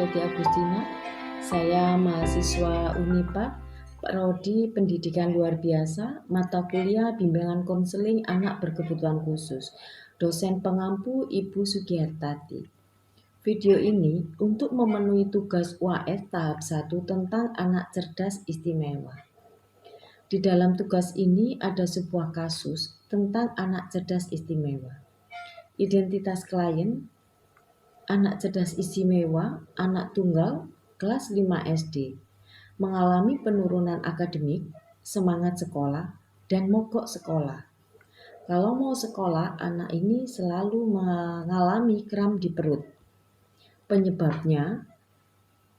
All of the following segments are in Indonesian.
Surati Agustina. Saya mahasiswa Unipa, Prodi Pendidikan Luar Biasa, mata kuliah Bimbingan Konseling Anak Berkebutuhan Khusus. Dosen pengampu Ibu Sugihartati. Video ini untuk memenuhi tugas UAS tahap 1 tentang anak cerdas istimewa. Di dalam tugas ini ada sebuah kasus tentang anak cerdas istimewa. Identitas klien, anak cerdas istimewa, anak tunggal, kelas 5 SD, mengalami penurunan akademik, semangat sekolah, dan mogok sekolah. Kalau mau sekolah, anak ini selalu mengalami kram di perut. Penyebabnya,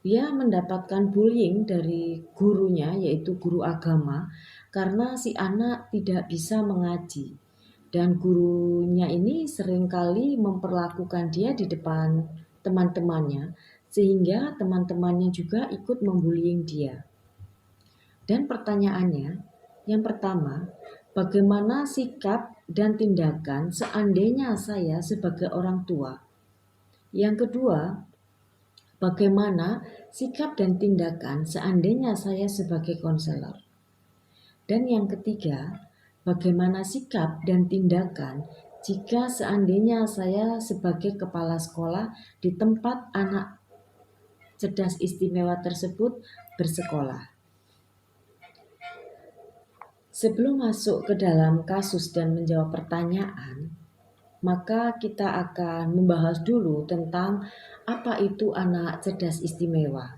dia mendapatkan bullying dari gurunya, yaitu guru agama, karena si anak tidak bisa mengaji. Dan gurunya ini seringkali memperlakukan dia di depan teman-temannya, sehingga teman-temannya juga ikut membullying dia. Dan pertanyaannya, yang pertama, bagaimana sikap dan tindakan seandainya saya sebagai orang tua? Yang kedua, bagaimana sikap dan tindakan seandainya saya sebagai konselor? Dan yang ketiga, bagaimana sikap dan tindakan jika seandainya saya sebagai kepala sekolah di tempat anak cerdas istimewa tersebut bersekolah? Sebelum masuk ke dalam kasus dan menjawab pertanyaan, maka kita akan membahas dulu tentang apa itu anak cerdas istimewa.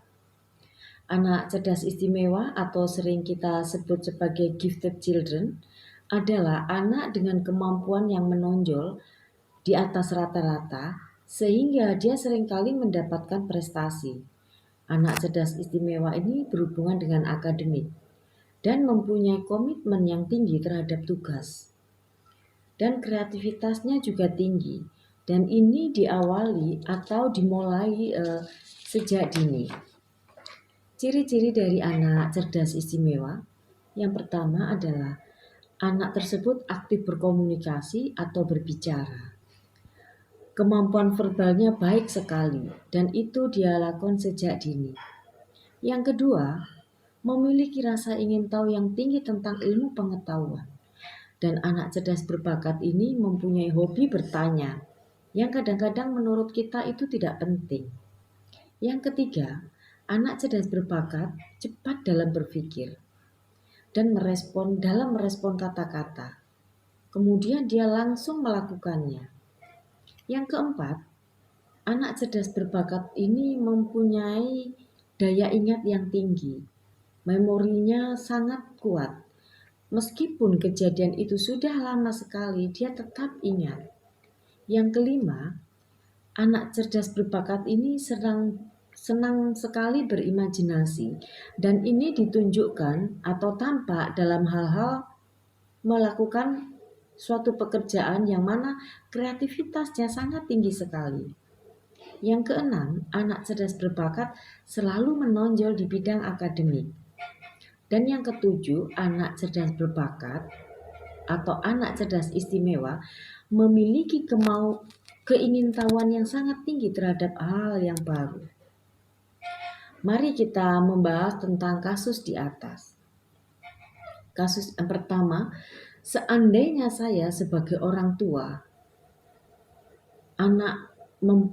Anak cerdas istimewa atau sering kita sebut sebagai gifted children adalah anak dengan kemampuan yang menonjol di atas rata-rata sehingga dia seringkali mendapatkan prestasi. Anak cerdas istimewa ini berhubungan dengan akademik dan mempunyai komitmen yang tinggi terhadap tugas. Dan kreativitasnya juga tinggi. Dan ini diawali atau dimulai sejak dini. Ciri-ciri dari anak cerdas istimewa, yang pertama adalah anak tersebut aktif berkomunikasi atau berbicara. Kemampuan verbalnya baik sekali dan itu dia lakukan sejak dini. Yang kedua, memiliki rasa ingin tahu yang tinggi tentang ilmu pengetahuan. Dan anak cerdas berbakat ini mempunyai hobi bertanya, yang kadang-kadang menurut kita itu tidak penting. Yang ketiga, anak cerdas berbakat cepat dalam berpikir dan dalam merespon kata-kata. Kemudian dia langsung melakukannya. Yang keempat, anak cerdas berbakat ini mempunyai daya ingat yang tinggi. Memorinya sangat kuat. Meskipun kejadian itu sudah lama sekali, dia tetap ingat. Yang kelima, anak cerdas berbakat ini senang sekali berimajinasi dan ini ditunjukkan atau tampak dalam hal-hal melakukan suatu pekerjaan yang mana kreativitasnya sangat tinggi sekali. Yang keenam, anak cerdas berbakat selalu menonjol di bidang akademik. Dan yang ketujuh, anak cerdas berbakat atau anak cerdas istimewa memiliki keingintahuan yang sangat tinggi terhadap hal yang baru. Mari kita membahas tentang kasus di atas. Kasus yang pertama, seandainya saya sebagai orang tua,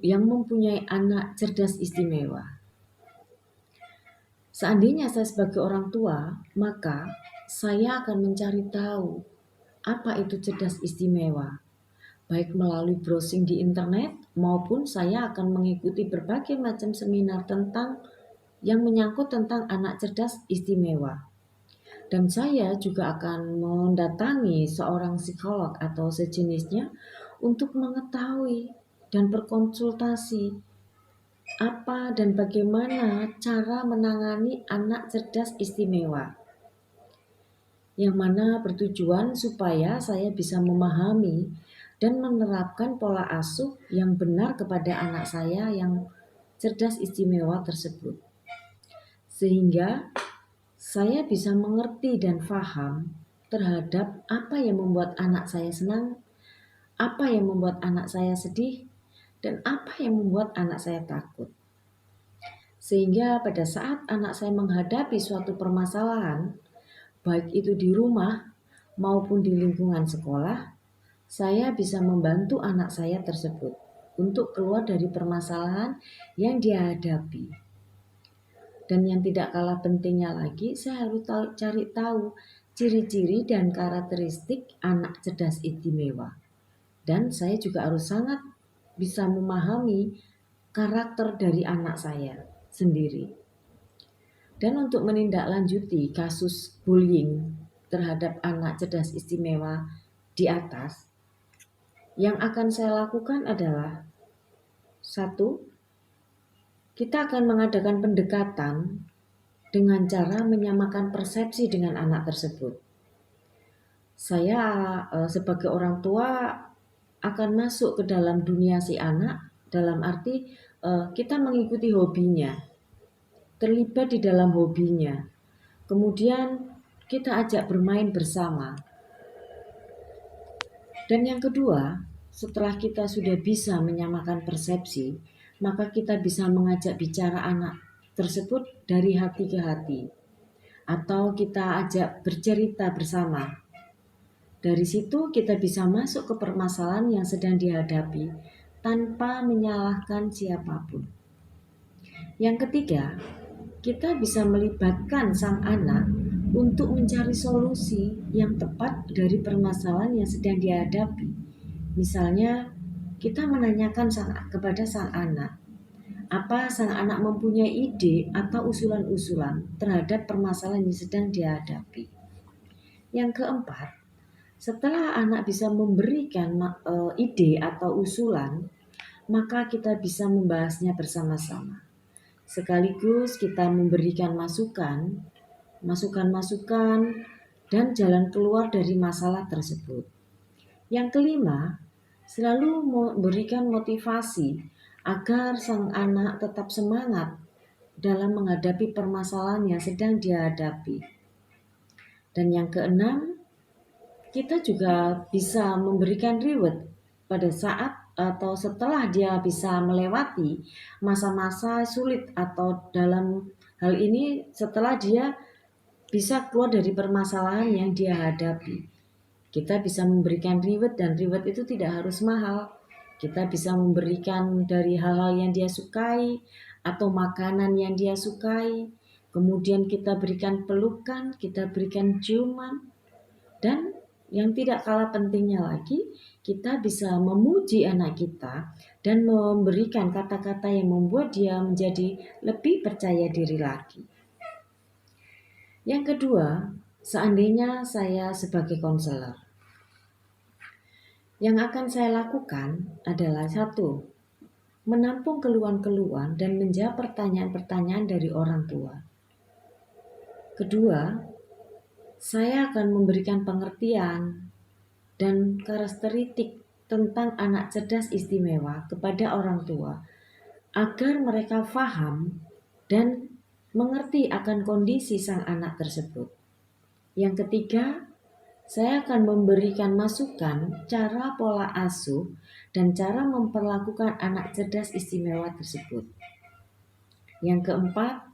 yang mempunyai anak cerdas istimewa. Seandainya saya sebagai orang tua, maka saya akan mencari tahu apa itu cerdas istimewa. Baik melalui browsing di internet maupun saya akan mengikuti berbagai macam seminar tentang yang menyangkut tentang anak cerdas istimewa. Dan saya juga akan mendatangi seorang psikolog atau sejenisnya untuk mengetahui dan berkonsultasi apa dan bagaimana cara menangani anak cerdas istimewa, yang mana bertujuan supaya saya bisa memahami dan menerapkan pola asuh yang benar kepada anak saya yang cerdas istimewa tersebut. Sehingga saya bisa mengerti dan paham terhadap apa yang membuat anak saya senang, apa yang membuat anak saya sedih, dan apa yang membuat anak saya takut. Sehingga pada saat anak saya menghadapi suatu permasalahan, baik itu di rumah maupun di lingkungan sekolah, saya bisa membantu anak saya tersebut untuk keluar dari permasalahan yang dia hadapi. Dan yang tidak kalah pentingnya lagi, saya harus cari tahu ciri-ciri dan karakteristik anak cerdas istimewa. Dan saya juga harus sangat bisa memahami karakter dari anak saya sendiri. Dan untuk menindaklanjuti kasus bullying terhadap anak cerdas istimewa di atas, yang akan saya lakukan adalah satu, kita akan mengadakan pendekatan dengan cara menyamakan persepsi dengan anak tersebut. Saya sebagai orang tua akan masuk ke dalam dunia si anak, dalam arti kita mengikuti hobinya, terlibat di dalam hobinya. Kemudian kita ajak bermain bersama. Dan yang kedua, setelah kita sudah bisa menyamakan persepsi, maka kita bisa mengajak bicara anak tersebut dari hati ke hati. Atau kita ajak bercerita bersama. Dari situ kita bisa masuk ke permasalahan yang sedang dihadapi tanpa menyalahkan siapapun. Yang ketiga, kita bisa melibatkan sang anak untuk mencari solusi yang tepat dari permasalahan yang sedang dihadapi. Misalnya, kita menanyakan kepada sang anak, apa sang anak mempunyai ide atau usulan-usulan terhadap permasalahan yang sedang dihadapi. Yang keempat, setelah anak bisa memberikan ide atau usulan, maka kita bisa membahasnya bersama-sama. Sekaligus kita memberikan masukan-masukan dan jalan keluar dari masalah tersebut. Yang kelima, selalu memberikan motivasi agar sang anak tetap semangat dalam menghadapi permasalahan yang sedang dihadapi. Dan yang keenam, kita juga bisa memberikan reward pada saat atau setelah dia bisa melewati masa-masa sulit, atau dalam hal ini setelah dia bisa keluar dari permasalahan yang dia hadapi. Kita bisa memberikan reward, dan reward itu tidak harus mahal. Kita bisa memberikan dari hal-hal yang dia sukai atau makanan yang dia sukai. Kemudian kita berikan pelukan, kita berikan ciuman. Dan yang tidak kalah pentingnya lagi, kita bisa memuji anak kita dan memberikan kata-kata yang membuat dia menjadi lebih percaya diri lagi. Yang kedua, seandainya saya sebagai konselor, yang akan saya lakukan adalah satu, menampung keluhan-keluhan dan menjawab pertanyaan-pertanyaan dari orang tua. Kedua, saya akan memberikan pengertian dan karakteristik tentang anak cerdas istimewa kepada orang tua agar mereka paham dan mengerti akan kondisi sang anak tersebut. Yang ketiga, saya akan memberikan masukan cara pola asuh dan cara memperlakukan anak cerdas istimewa tersebut. Yang keempat,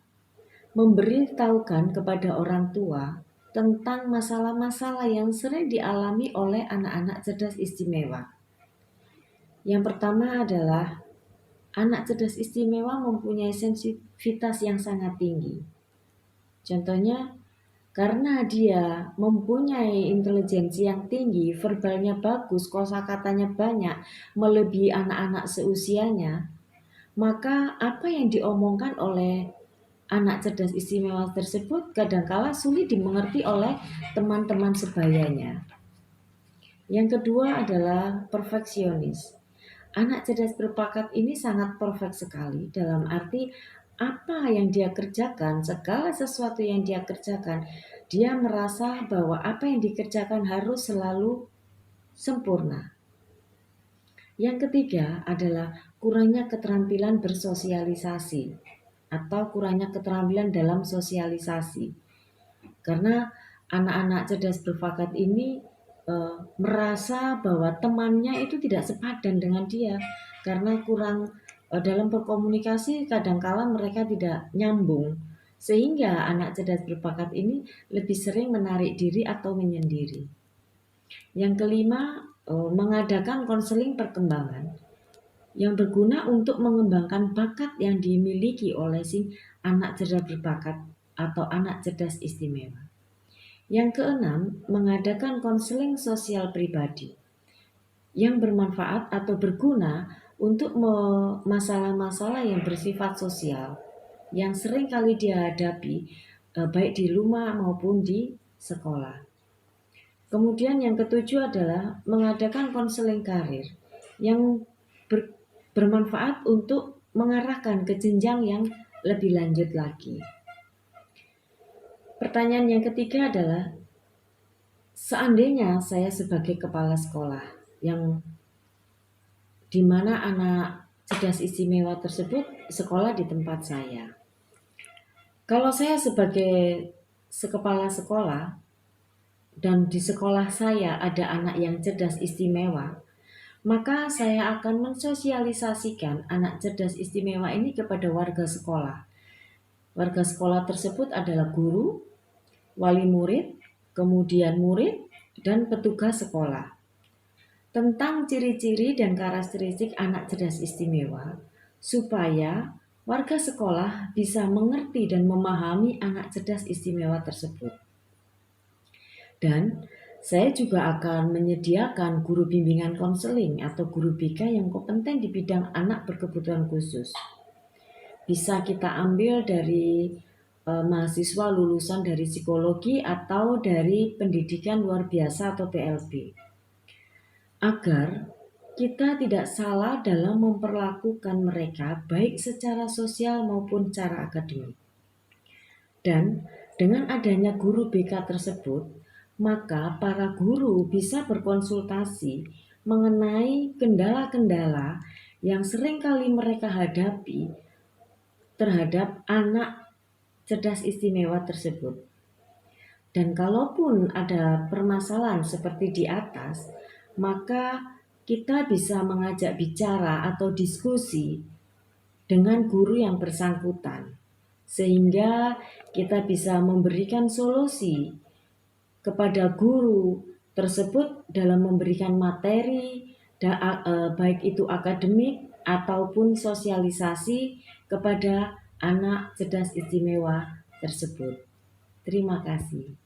memberitahukan kepada orang tua tentang masalah-masalah yang sering dialami oleh anak-anak cerdas istimewa. Yang pertama adalah anak cerdas istimewa mempunyai sensitivitas yang sangat tinggi. Contohnya, karena dia mempunyai intelijensi yang tinggi, verbalnya bagus, kosakatanya banyak, melebihi anak-anak seusianya, maka apa yang diomongkan oleh anak cerdas istimewa tersebut kadangkala sulit dimengerti oleh teman-teman sebayanya. Yang kedua adalah perfeksionis. Anak cerdas berbakat ini sangat perfect sekali, dalam arti apa yang dia kerjakan, segala sesuatu yang dia kerjakan, dia merasa bahwa apa yang dikerjakan harus selalu sempurna. Yang ketiga adalah kurangnya keterampilan bersosialisasi atau kurangnya keterampilan dalam sosialisasi. Karena anak-anak cerdas berbakat ini merasa bahwa temannya itu tidak sepadan dengan dia karena kurang dalam berkomunikasi kadangkala mereka tidak nyambung, sehingga anak cerdas berbakat ini lebih sering menarik diri atau menyendiri. Yang kelima, mengadakan konseling perkembangan yang berguna untuk mengembangkan bakat yang dimiliki oleh si anak cerdas berbakat atau anak cerdas istimewa. Yang keenam, mengadakan konseling sosial pribadi yang bermanfaat atau berguna untuk masalah-masalah yang bersifat sosial yang sering kali dihadapi baik di rumah maupun di sekolah. Kemudian yang ketujuh adalah mengadakan konseling karir yang bermanfaat untuk mengarahkan ke jenjang yang lebih lanjut lagi. Pertanyaan yang ketiga adalah, seandainya saya sebagai kepala sekolah yang di mana anak cerdas istimewa tersebut sekolah di tempat saya. Kalau saya sebagai kepala sekolah dan di sekolah saya ada anak yang cerdas istimewa, maka saya akan mensosialisasikan anak cerdas istimewa ini kepada warga sekolah. Warga sekolah tersebut adalah guru, wali murid, kemudian murid, dan petugas sekolah. Tentang ciri-ciri dan karakteristik anak cerdas istimewa, supaya warga sekolah bisa mengerti dan memahami anak cerdas istimewa tersebut. Dan saya juga akan menyediakan guru bimbingan konseling atau guru BK yang kompeten di bidang anak berkebutuhan khusus. Bisa kita ambil dari mahasiswa lulusan dari psikologi atau dari pendidikan luar biasa atau PLB. Agar kita tidak salah dalam memperlakukan mereka baik secara sosial maupun secara akademik. Dan dengan adanya guru BK tersebut, maka para guru bisa berkonsultasi mengenai kendala-kendala yang seringkali mereka hadapi terhadap anak cerdas istimewa tersebut. Dan kalaupun ada permasalahan seperti di atas, maka kita bisa mengajak bicara atau diskusi dengan guru yang bersangkutan, sehingga kita bisa memberikan solusi kepada guru tersebut dalam memberikan materi, baik itu akademik ataupun sosialisasi kepada anak cerdas istimewa tersebut. Terima kasih.